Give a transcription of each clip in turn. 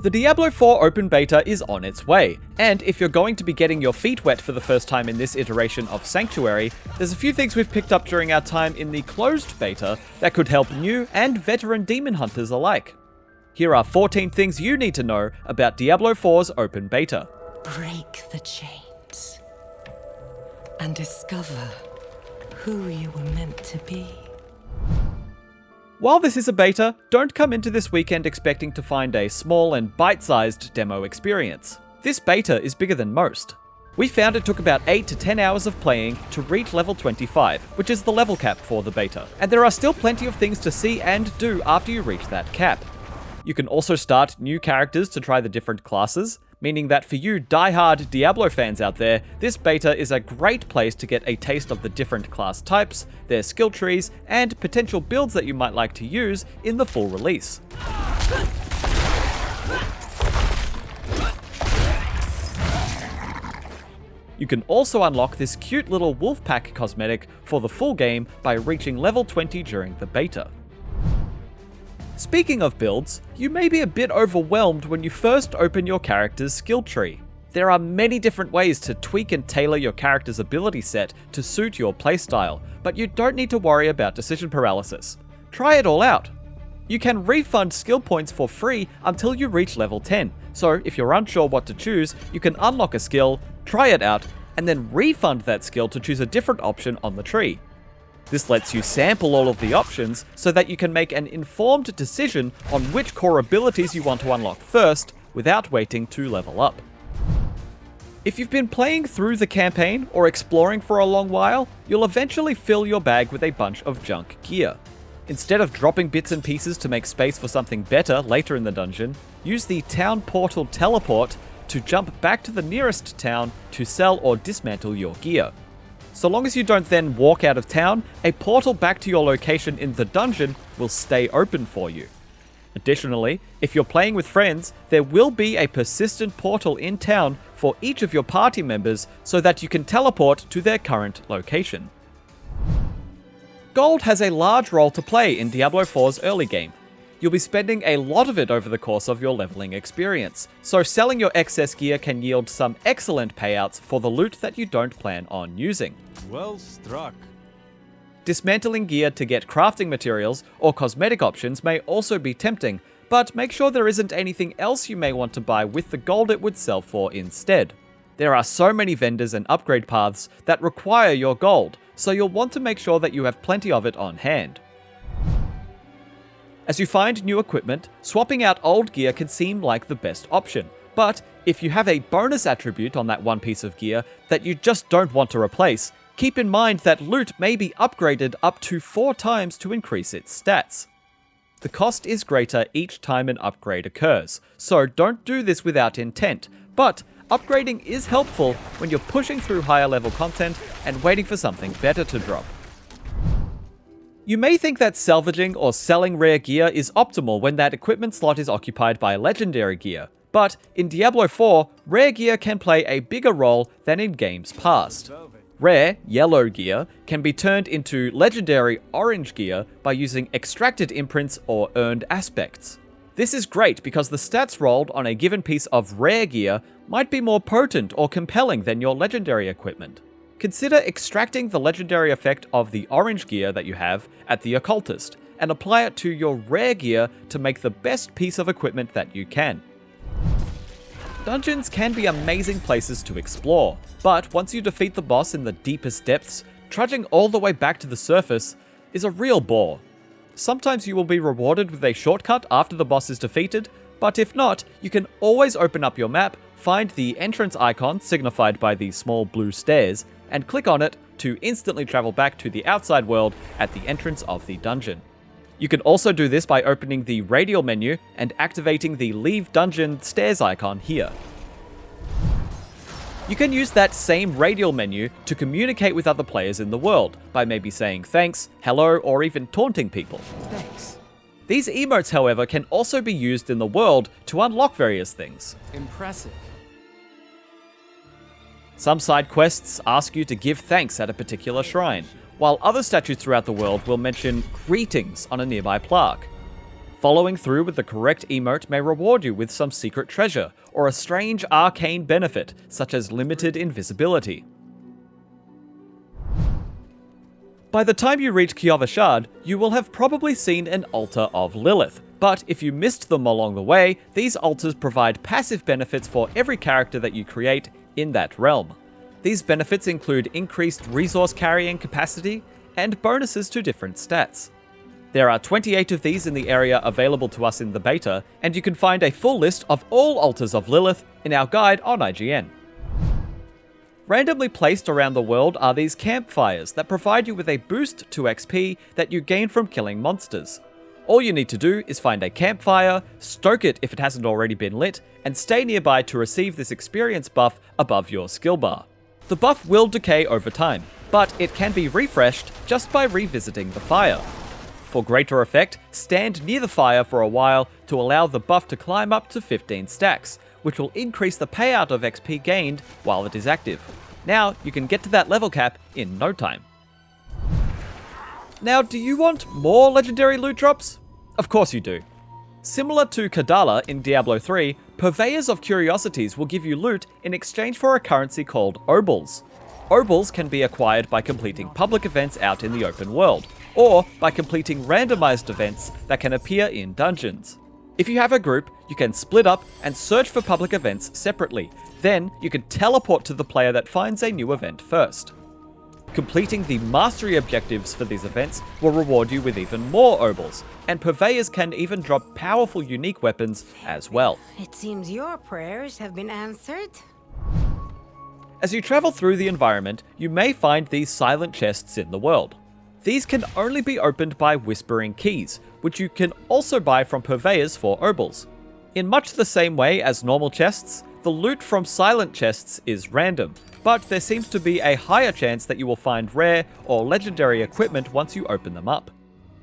The Diablo 4 open beta is on its way, and if you're going to be getting your feet wet for the first time in this iteration of Sanctuary, there's a few things we've picked up during our time in the closed beta that could help new and veteran demon hunters alike. Here are 14 things you need to know about Diablo 4's open beta. Break the chains and discover who you were meant to be. While this is a beta, don't come into this weekend expecting to find a small and bite-sized demo experience. This beta is bigger than most. We found it took about 8 to 10 hours of playing to reach level 25, which is the level cap for the beta, and there are still plenty of things to see and do after you reach that cap. You can also start new characters to try the different classes, meaning that for you die-hard Diablo fans out there, this beta is a great place to get a taste of the different class types, their skill trees, and potential builds that you might like to use in the full release. You can also unlock this cute little wolf pack cosmetic for the full game by reaching level 20 during the beta. Speaking of builds, you may be a bit overwhelmed when you first open your character's skill tree. There are many different ways to tweak and tailor your character's ability set to suit your playstyle, but you don't need to worry about decision paralysis. Try it all out. You can refund skill points for free until you reach level 10, so if you're unsure what to choose, you can unlock a skill, try it out, and then refund that skill to choose a different option on the tree. This lets you sample all of the options so that you can make an informed decision on which core abilities you want to unlock first without waiting to level up. If you've been playing through the campaign or exploring for a long while, you'll eventually fill your bag with a bunch of junk gear. Instead of dropping bits and pieces to make space for something better later in the dungeon, use the town portal teleport to jump back to the nearest town to sell or dismantle your gear. So long as you don't then walk out of town, a portal back to your location in the dungeon will stay open for you. Additionally, if you're playing with friends, there will be a persistent portal in town for each of your party members so that you can teleport to their current location. Gold has a large role to play in Diablo 4's early game. You'll be spending a lot of it over the course of your leveling experience, so selling your excess gear can yield some excellent payouts for the loot that you don't plan on using. Well struck. Dismantling gear to get crafting materials or cosmetic options may also be tempting, but make sure there isn't anything else you may want to buy with the gold it would sell for instead. There are so many vendors and upgrade paths that require your gold, so you'll want to make sure that you have plenty of it on hand. As you find new equipment, swapping out old gear can seem like the best option, but if you have a bonus attribute on that one piece of gear that you just don't want to replace, keep in mind that loot may be upgraded up to 4 times to increase its stats. The cost is greater each time an upgrade occurs, so don't do this without intent, but upgrading is helpful when you're pushing through higher level content and waiting for something better to drop. You may think that salvaging or selling rare gear is optimal when that equipment slot is occupied by legendary gear, but in Diablo 4, rare gear can play a bigger role than in games past. Rare, yellow gear can be turned into legendary orange gear by using extracted imprints or earned aspects. This is great because the stats rolled on a given piece of rare gear might be more potent or compelling than your legendary equipment. Consider extracting the legendary effect of the orange gear that you have at the occultist, and apply it to your rare gear to make the best piece of equipment that you can. Dungeons can be amazing places to explore, but once you defeat the boss in the deepest depths, trudging all the way back to the surface is a real bore. Sometimes you will be rewarded with a shortcut after the boss is defeated, but if not, you can always open up your map, find the entrance icon signified by the small blue stairs, and click on it to instantly travel back to the outside world at the entrance of the dungeon. You can also do this by opening the radial menu and activating the Leave Dungeon stairs icon here. You can use that same radial menu to communicate with other players in the world by maybe saying thanks, hello, or even taunting people. Thanks. These emotes, however, can also be used in the world to unlock various things. Impressive. Some side quests ask you to give thanks at a particular shrine, while other statues throughout the world will mention greetings on a nearby plaque. Following through with the correct emote may reward you with some secret treasure, or a strange arcane benefit, such as limited invisibility. By the time you reach Kiova Shard, you will have probably seen an altar of Lilith, but if you missed them along the way, these altars provide passive benefits for every character that you create in that realm. These benefits include increased resource carrying capacity and bonuses to different stats. There are 28 of these in the area available to us in the beta, and you can find a full list of all altars of Lilith in our guide on IGN. Randomly placed around the world are these campfires that provide you with a boost to XP that you gain from killing monsters. All you need to do is find a campfire, stoke it if it hasn't already been lit, and stay nearby to receive this experience buff above your skill bar. The buff will decay over time, but it can be refreshed just by revisiting the fire. For greater effect, stand near the fire for a while to allow the buff to climb up to 15 stacks, which will increase the payout of XP gained while it is active. Now you can get to that level cap in no time. Now, do you want more legendary loot drops? Of course you do. Similar to Kadala in Diablo 3, Purveyors of Curiosities will give you loot in exchange for a currency called Obols. Obols can be acquired by completing public events out in the open world, or by completing randomized events that can appear in dungeons. If you have a group, you can split up and search for public events separately. Then you can teleport to the player that finds a new event first. Completing the mastery objectives for these events will reward you with even more Obols, and Purveyors can even drop powerful unique weapons as well. It seems your prayers have been answered. As you travel through the environment, you may find these silent chests in the world. These can only be opened by whispering keys, which you can also buy from Purveyors for Obols. In much the same way as normal chests, the loot from silent chests is random, but there seems to be a higher chance that you will find rare or legendary equipment once you open them up.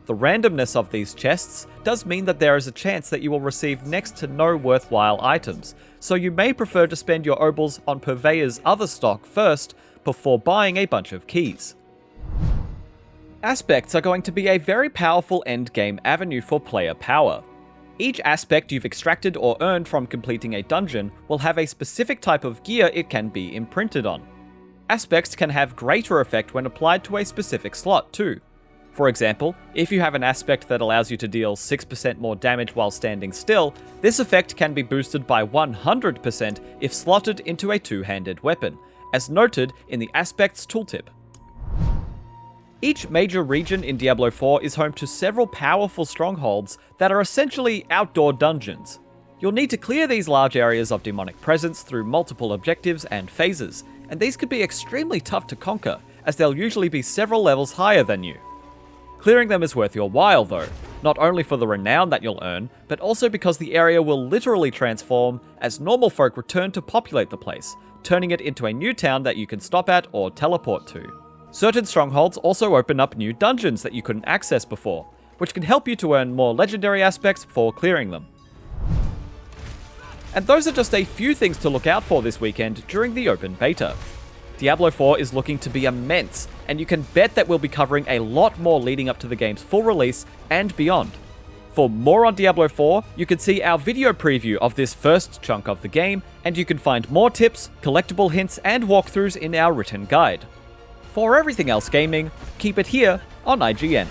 The randomness of these chests does mean that there is a chance that you will receive next to no worthwhile items, so you may prefer to spend your Obols on Purveyor's other stock first before buying a bunch of keys. Aspects are going to be a very powerful endgame avenue for player power. Each aspect you've extracted or earned from completing a dungeon will have a specific type of gear it can be imprinted on. Aspects can have greater effect when applied to a specific slot too. For example, if you have an aspect that allows you to deal 6% more damage while standing still, this effect can be boosted by 100% if slotted into a two-handed weapon, as noted in the Aspects tooltip. Each major region in Diablo 4 is home to several powerful strongholds that are essentially outdoor dungeons. You'll need to clear these large areas of demonic presence through multiple objectives and phases, and these could be extremely tough to conquer, as they'll usually be several levels higher than you. Clearing them is worth your while though, not only for the renown that you'll earn, but also because the area will literally transform as normal folk return to populate the place, turning it into a new town that you can stop at or teleport to. Certain strongholds also open up new dungeons that you couldn't access before, which can help you to earn more legendary aspects for clearing them. And those are just a few things to look out for this weekend during the open beta. Diablo 4 is looking to be immense, and you can bet that we'll be covering a lot more leading up to the game's full release and beyond. For more on Diablo 4, you can see our video preview of this first chunk of the game, and you can find more tips, collectible hints, and walkthroughs in our written guide. For everything else gaming, keep it here on IGN.